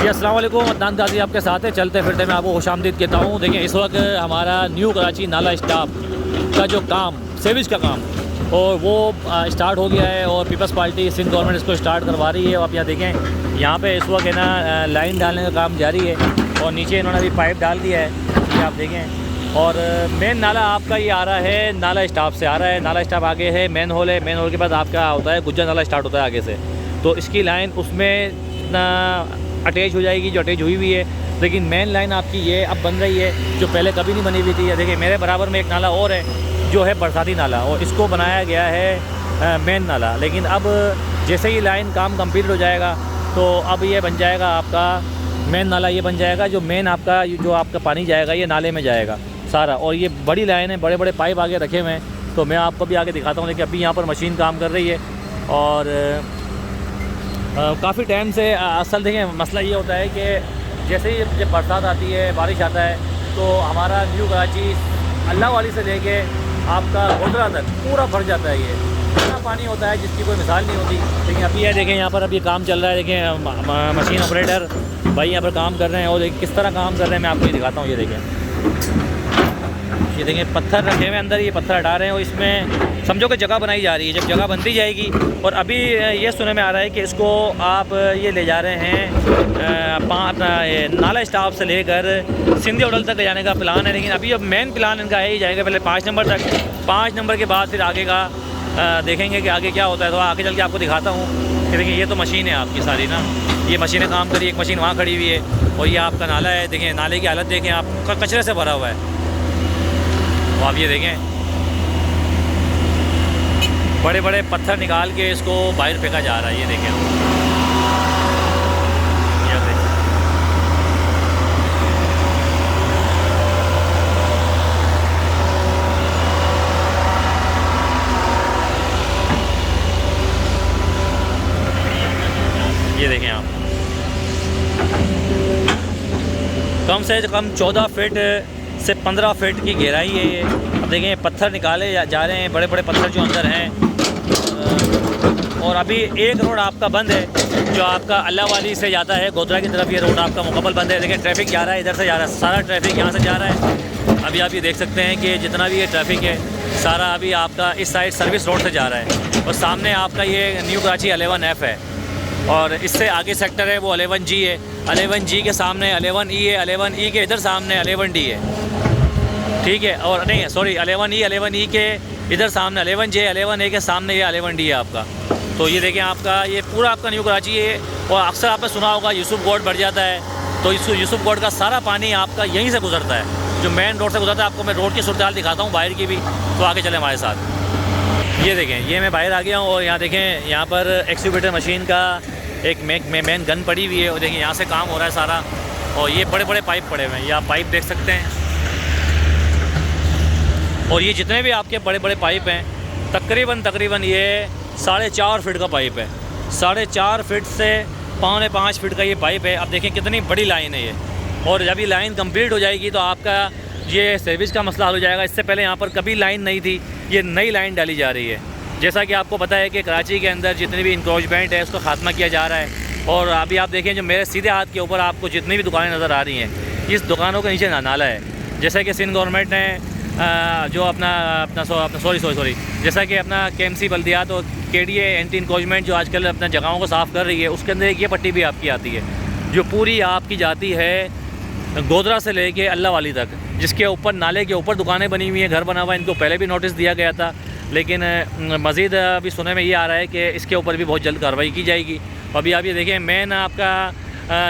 जी अस्सलाम वालेकुम। अदनान गाजी आपके साथ है। चलते फिरते मैं आपको खुशामदीद कहता हूँ। देखिए इस वक्त हमारा न्यू कराची नाला स्टाफ का जो काम सेविज का काम और वो स्टार्ट हो गया है और पीपल्स पार्टी सिंध गवर्नमेंट इसको स्टार्ट करवा रही है। और आप यहाँ देखें, यहाँ पे इस वक्त है ना लाइन डालने का काम जारी है और नीचे इन्होंने अभी पाइप डाल दिया है, ये आप देखें। और मेन नाला आपका ये आ रहा है, नाला स्टाफ से आ रहा है। नाला स्टाफ आगे है, मेन होल है। मेन होल के बाद आपका होता है गुज्जर नाला स्टार्ट होता है आगे से। तो इसकी लाइन उसमें अटैच हो जाएगी, जो अटैच हुई हुई है। लेकिन मेन लाइन आपकी ये अब बन रही है, जो पहले कभी नहीं बनी हुई थी। देखिए मेरे बराबर में एक नाला और है जो है बरसाती नाला, और इसको बनाया गया है मेन नाला। लेकिन अब जैसे ही लाइन काम कंप्लीट हो जाएगा तो अब ये बन जाएगा आपका मेन नाला। ये बन जाएगा जो मेन आपका जो आपका पानी जाएगा ये नाले में जाएगा सारा। और ये बड़ी लाइन है, बड़े बड़े पाइप आगे रखे हुए हैं। तो मैं आपको भी आगे दिखाता हूँ। देखिए अभी यहाँ पर मशीन काम कर रही है और काफ़ी टाइम से असल देखें मसला ये होता है कि जैसे ही जब बरसात आती है, बारिश आता है, तो हमारा न्यू कराची अल्लाह वाली से लेके आपका गोदरा तक पूरा भर जाता है। ये इतना पानी होता है जिसकी कोई मिसाल नहीं होती। लेकिन अभी ये देखें, यहाँ पर अभी काम चल रहा है। देखें मशीन ऑपरेटर भाई यहाँ पर काम कर रहे हैं और किस तरह काम कर रहे हैं मैं आपको ये दिखाता हूँ। ये देखें पत्थर रखे हुए अंदर, ये पत्थर हटा रहे हैं और इसमें समझो कि जगह बनाई जा रही है। जब जगह बनती जाएगी, और अभी ये सुनने में आ रहा है कि इसको आप ये ले जा रहे हैं नाला स्टाफ से लेकर सिंधी होटल तक ले जाने का प्लान है। लेकिन अभी अब मेन प्लान इनका है ही जाएगा पहले 5 नंबर तक। 5 नंबर के बाद फिर आगे का देखेंगे कि आगे क्या होता है। तो आगे चल के आपको दिखाता हूँ कि देखिए ये तो मशीन है आपकी सारी ना, ये मशीनें काम करी। एक मशीन वहाँ खड़ी हुई है और ये आपका नाला है। देखें नाले की हालत देखें आप, कचरे से भरा हुआ है। तो आप ये देखें बड़े बड़े पत्थर निकाल के इसको बाहर फेंका जा रहा है। ये देखें ये देखें आप, कम से कम 14 फीट से 15 फीट की गहराई है ये। अब देखें पत्थर निकाले जा रहे हैं, बड़े बड़े पत्थर जो अंदर हैं। और अभी एक रोड आपका बंद है जो आपका अल्लाह वाली से जाता है गोदरा की तरफ। ये रोड आपका मुकम्मल बंद है। देखिए ट्रैफिक जा रहा है, इधर से जा रहा है, सारा ट्रैफिक यहाँ से जा रहा है। अभी आप ये देख सकते हैं कि जितना भी ये ट्रैफिक है सारा अभी आपका इस साइड सर्विस रोड से जा रहा है। और सामने आपका ये न्यू कराची 11F है और इससे आगे सेक्टर है वो 11G है। 11G के सामने 11E है, 11E के इधर सामने 11D है, ठीक है। और नहीं सॉरी 11E के इधर सामने 11J, 11A के सामने ये 11D है आपका। तो ये देखें आपका ये पूरा आपका न्यू कराची है। और अक्सर आपने सुना होगा यूसुफ गोड बढ़ जाता है, तो इस यूसुफ गोड का सारा पानी आपका यहीं से गुजरता है, जो मेन रोड से गुजरता है। आपको मैं रोड की सूरत हाल दिखाता हूँ बाहर की भी, तो आगे चले हमारे साथ। ये देखें ये मैं बाहर आ गया हूँ और यहाँ देखें यहाँ पर एक्सक्यूवेटर मशीन का एक मेन गन पड़ी हुई है। और देखिए यहाँ से काम हो रहा है सारा। और ये बड़े बड़े पाइप पड़े हुए हैं, ये आप पाइप देख सकते हैं। और ये जितने भी आपके बड़े बड़े पाइप हैं तकरीबन ये 4.5 फीट का पाइप है। 4.5 फीट से 4.25 फीट का ये पाइप है। अब देखें कितनी बड़ी लाइन है ये। और जब ये लाइन कंप्लीट हो जाएगी तो आपका ये सर्विस का मसला हल हो जाएगा। इससे पहले यहाँ पर कभी लाइन नहीं थी, ये नई लाइन डाली जा रही है। जैसा कि आपको पता है कि कराची के अंदर जितनी भी इंक्रोचमेंट है उसको ख़ात्मा किया जा रहा है। और अभी आप देखें जो मेरे सीधे हाथ के ऊपर आपको जितनी भी दुकानें नज़र आ रही हैं, इस दुकानों के नीचे नाला है। जैसा कि सिंध गवर्नमेंट ने जो अपना सॉरी जैसा कि अपना KMC बल्दियात और KDA एंटी इंक्रोचमेंट जो आजकल अपना जगहों को साफ़ कर रही है, उसके अंदर एक ये पट्टी भी आपकी आती है जो पूरी आपकी जाती है गोदरा से लेके अल्लाह वाली तक, जिसके ऊपर नाले के ऊपर दुकानें बनी हुई हैं, घर बना हुआ है। इनको पहले भी नोटिस दिया गया था, लेकिन मज़ीद अभी सुनने में ये आ रहा है कि इसके ऊपर भी बहुत जल्द कार्रवाई की जाएगी। अभी आप ये देखें मेन आपका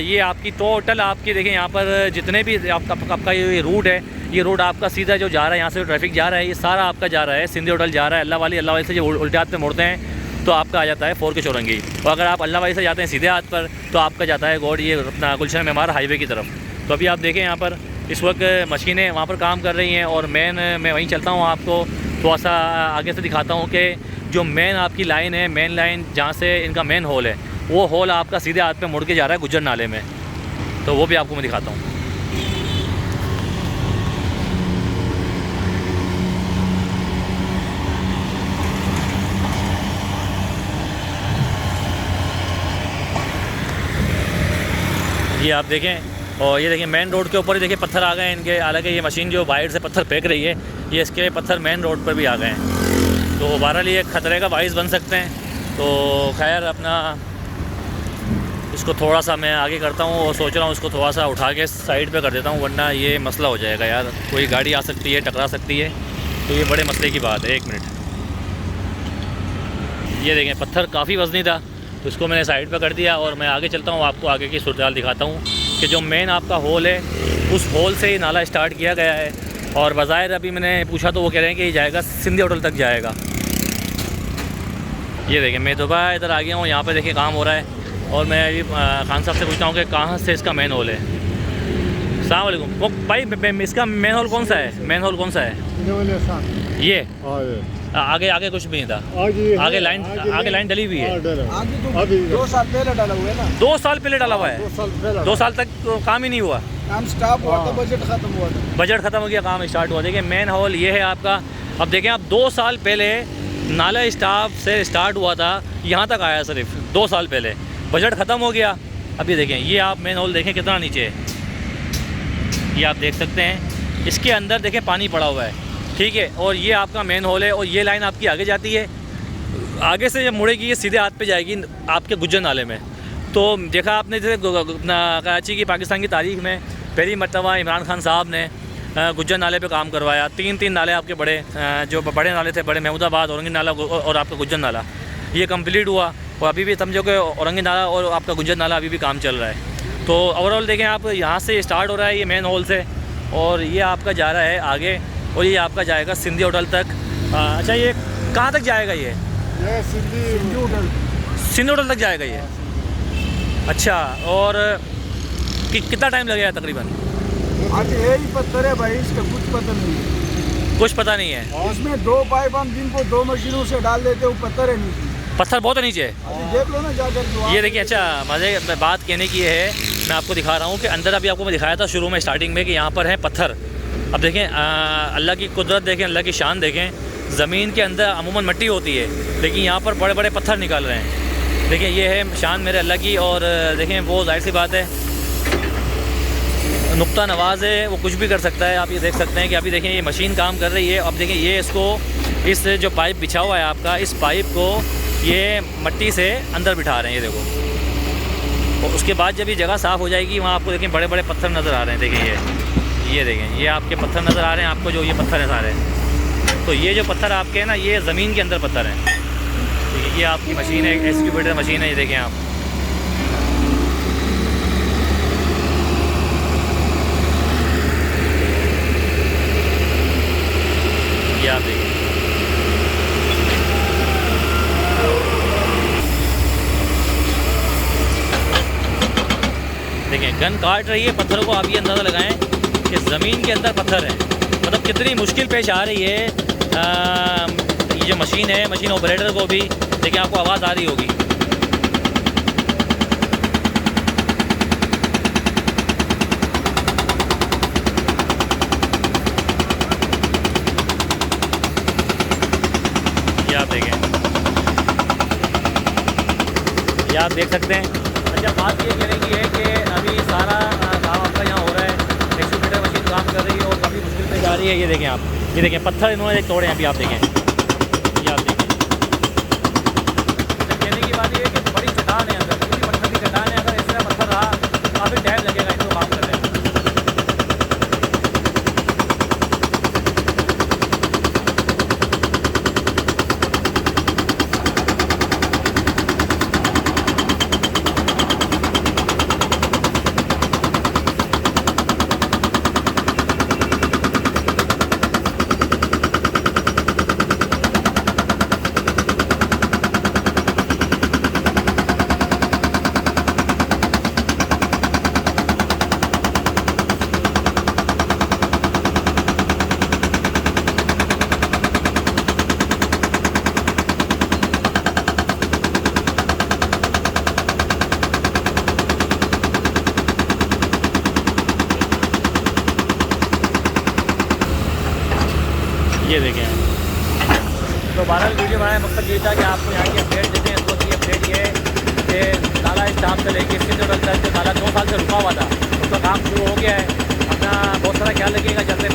ये आपकी टोटल आपकी देखें यहाँ पर जितने भी आपका ये रूट है, ये रोड आपका सीधा जो जा रहा है, यहाँ से जो ट्रैफिक जा रहा है ये सारा आपका जा रहा है सिंधी होटल जा रहा है। अल्लाह वाली से जो उल्टे हाथ पे मुड़ते हैं तो आपका आ जाता है 4 के चौरंगी। और अगर आप अल्लाह वाली से जाते हैं सीधे हाथ पर तो आपका जाता है गोड ये अपना गुलशन मेमार हाईवे की तरफ। तो अभी आप देखें यहाँ पर इस वक्त मशीनें वहाँ पर काम कर रही हैं और मैं वहीं चलता हूँ, आपको थोड़ा सा आगे से दिखाता हूँ कि जो मेन आपकी लाइन है, मेन लाइन जहाँ से इनका मेन होल है, वो होल आपका सीधे हाथ पे मुड़ के जा रहा है गुज्जर नाले में। तो वो भी आपको मैं दिखाता हूँ। ये आप देखें। और ये देखिए मेन रोड के ऊपर ही देखिए पत्थर आ गए हैं इनके। हालांकि ये मशीन जो बाहर से पत्थर फेंक रही है, ये इसके पत्थर मेन रोड पर भी आ गए हैं, तो बहरहाल ये खतरे का बाइस बन सकते हैं। तो खैर अपना इसको थोड़ा सा मैं आगे करता हूँ और सोच रहा हूँ इसको थोड़ा सा उठा के साइड पे कर देता हूँ, वरना ये मसला हो जाएगा यार, कोई गाड़ी आ सकती है, टकरा सकती है, तो ये बड़े मसले की बात है। 1 मिनट। ये देखें पत्थर काफ़ी वज़नी था, तो इसको मैंने साइड पे कर दिया और मैं आगे चलता हूँ, आपको आगे की सूरत हाल दिखाता हूँ कि जो मेन आपका होल है उस होल से ही नाला स्टार्ट किया गया है। और बज़ाहिर अभी मैंने पूछा तो वो कह रहे हैं कि ये जाएगा सिंधी होटल तक जाएगा। ये देखें मैं दोबारा इधर आ गया हूँ, यहाँ पे देखिए काम हो रहा है और मैं अभी खान साहब से पूछता हूँ कि कहाँ से इसका मेन होल है। अस्सलाम वालेकुम। वो भाई इसका मेन होल कौन सा है? मेन होल कौन सा है? ये आगे आगे कुछ भी नहीं था, आगे लाइन डली हुई है। 2 साल पहले डाला हुआ है ना। 2 साल पहले डाला हुआ है। 2 साल तक तो काम ही नहीं हुआ, काम स्टॉप हुआ था, बजट खत्म हुआ था। बजट ख़त्म हो गया, काम स्टार्ट हुआ। देखिए मेन हॉल ये है आपका। अब देखें आप 2 साल पहले नाला स्टाफ से स्टार्ट हुआ था, यहाँ तक आया सिर्फ 2 साल पहले, बजट ख़त्म हो गया। अब ये देखें, ये आप मेन हॉल देखें कितना नीचे है, ये आप देख सकते हैं। इसके अंदर देखें पानी पड़ा हुआ है, ठीक है। और ये आपका मेन हॉल है और ये लाइन आपकी आगे जाती है, आगे से जब मुड़ेगी ये सीधे हाथ पे जाएगी आपके गुज्जर नाले में। तो देखा आपने जैसे कराची की पाकिस्तान की तारीख में पहली मरतबा इमरान खान साहब ने गुज्जर नाले पे काम करवाया। 3 नाले आपके बड़े जो बड़े नाले थे, बड़े महमूदाबाद, औरंगी नाला और आपका गुज्जर नाला, ये कंप्लीट हुआ। और अभी भी समझो कि औरंगी नाला और आपका गुज्जर नाला अभी भी काम चल रहा है। तो ओवरऑल देखें आप, यहाँ से स्टार्ट हो रहा है ये मेन हॉल से और ये आपका जा रहा है आगे और ये आपका जाएगा सिंधी होटल तक। अच्छा ये कहाँ तक जाएगा? ये सिंधी होटल तक जाएगा ये। अच्छा, और कितना टाइम लगेगा तकरीबन? आज यही पत्थर है भाई, इसका कुछ पता नहीं है। कुछ पता नहीं है। इसमें 2 पाइप हम दिन को 2 मशीनों से डाल देते, वो पत्थर है नीचे, पत्थर बहुत नीचे है। देख लो ना जाकर। ये देखिए, अच्छा मज़े बात कहने की है, मैं आपको दिखा रहा हूँ कि अंदर अभी आपको मैं दिखाया था शुरू में स्टार्टिंग में कि यहाँ पर है पत्थर। अब देखें अल्लाह की कुदरत देखें, अल्लाह की शान देखें। ज़मीन के अंदर अमूमन मिट्टी होती है, लेकिन यहाँ पर बड़े बड़े पत्थर निकल रहे हैं। देखें ये है शान मेरे अल्लाह की। और देखें वो जाहिर सी बात है नुक्ता नवाज़ है, वो कुछ भी कर सकता है। आप ये देख सकते हैं कि अभी देखें ये मशीन काम कर रही है। अब देखें ये इसको, इस जो पाइप बिछा हुआ है आपका, इस पाइप को ये मिट्टी से अंदर बिठा रहे हैं, ये देखो। और उसके बाद जब ये जगह साफ़ हो जाएगी, वहाँ आपको देखें बड़े बड़े पत्थर नज़र आ रहे हैं। देखें ये देखें, ये आपके पत्थर नज़र आ रहे हैं आपको, जो ये पत्थर है सारे। तो ये जो पत्थर आपके हैं ना, ये ज़मीन के अंदर पत्थर हैं। ठीक है, ये आपकी मशीन है, एक्सक्यूवेटर मशीन है, ये देखें आप। ये आप देखें, देखें गन काट रही है पत्थरों को। आप ये अंदाज़ा लगाएं कि ज़मीन के अंदर पत्थर है, मतलब कितनी मुश्किल पेश आ रही है। ये जो मशीन है, मशीन ऑपरेटर को भी देखिए, आपको आवाज़ आ रही होगी। ये आप देखें, ये आप देख सकते हैं। अच्छा बात ये करेंगी है कि अभी सारा काम आपका यहाँ हो रहा है, एक्सक्यूवेटर मशीन काम कर रही है और काफ़ी मुश्किल पे जा रही है। ये देखें आप, ये देखें पत्थर इन्होंने एक तोड़े हैं अभी, आप देखें, ये आप देखें। कहने की बात ये है कि बड़ी चट्टान है अंदर, पूरी पत्थर की चट्टान है। अगर इस तरह पत्थर रहा काफ़ी टाइम लगेगा इनको काम करने में। ये देखें, तो 12 वीडियो बनाने का मकसद ये था कि आपको यहाँ की अपडेट देते हैं। तो ये अपडेट ये है कि नाला इस टाइम से लेके इसके जो लगता है, जो नाला 2 साल से रुका हुआ था उसका काम शुरू हो गया है। अपना बहुत सारा ख्याल रखिएगा, चलते